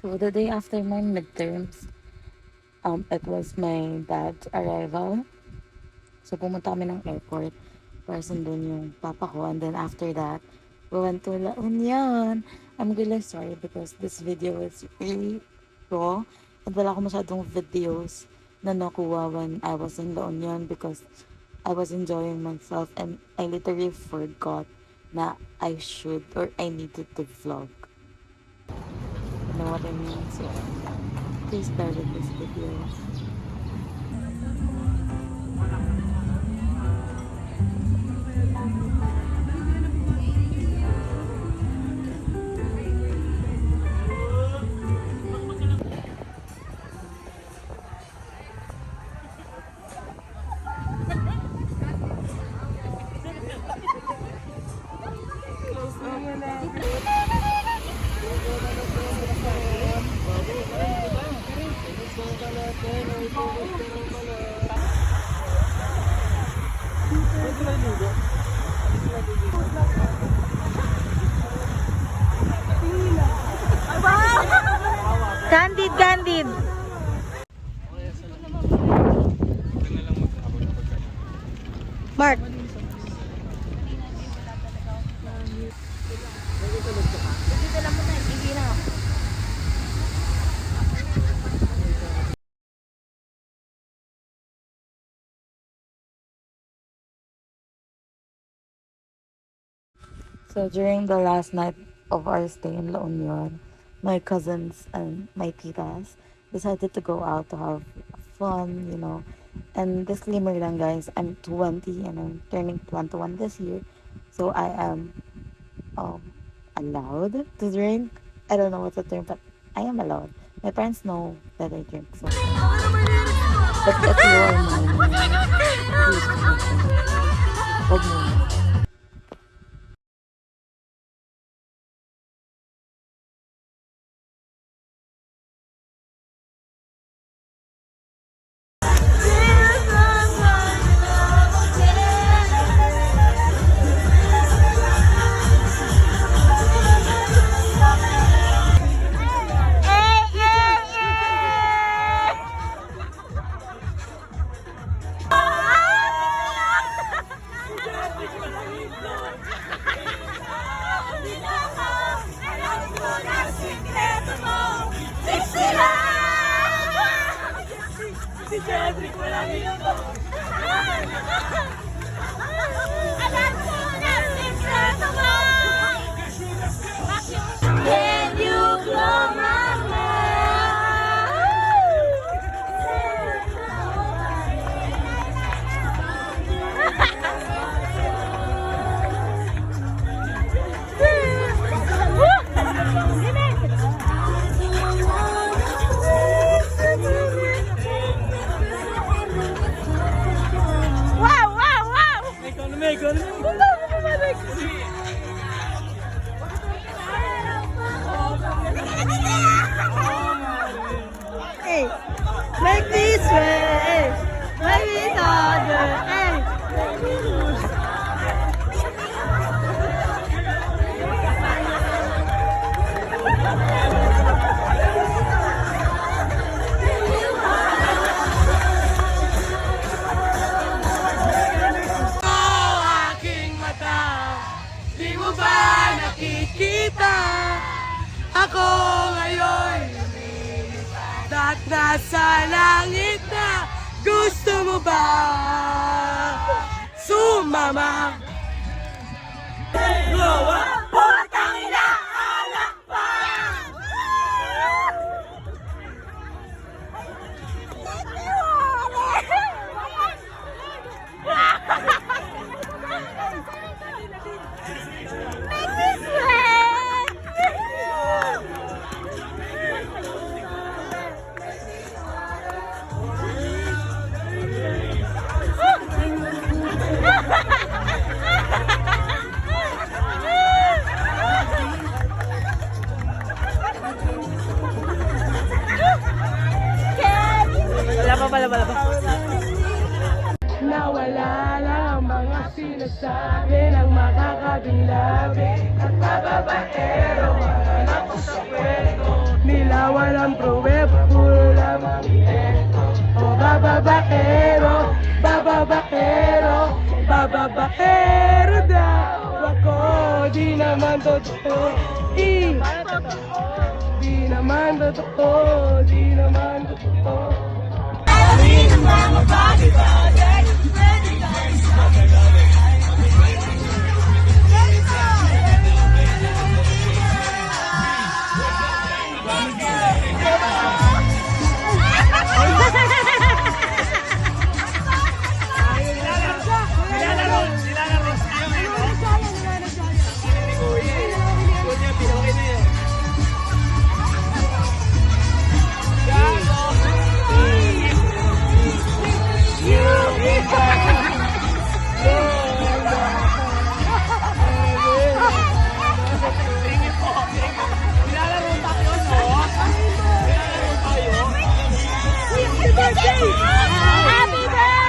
So the day after my midterms, it was my dad's arrival. So pumunta kami ng airport para sundin yung papa ko. And then after that, we went to La Union. I'm really sorry because this video is really raw. At wala ko masyadong videos na nakuha when I was in La Union because I was enjoying myself and I literally forgot na I should or I needed to vlog. You know what I mean? So, please bear with this video. Candid, Candid. Mark. So during the last night of our stay in La Union, my cousins and my titas decided to go out to have fun, you know. And disclaimer lang guys, I'm 20 and I'm turning 21 this year. So I am allowed to drink. I don't know what's the term, but I am allowed. My parents know that I drink. So. But if you are minor, please don't. Huwag mo. Si Cedric, walang ito. Alam ko na sikreto mo. Can you blow my Hey, make this way. Make it harder. Hey. Di mo ba nakikita? Ako ngayon lumilipad at nasa langit na. Gusto mo ba sumama? Putang ina! Alak pa! Wala pa. Nawala lang ang mga sinasabi ng makakadinlabi at mababaero. Anak ko sa kwento nila. na walang problema, puro lamang ito. O bababakero, bababakero, bababakero daw ako. Di naman totoo, di naman totoo, di naman totoo. Happy birthday! Happy birthday!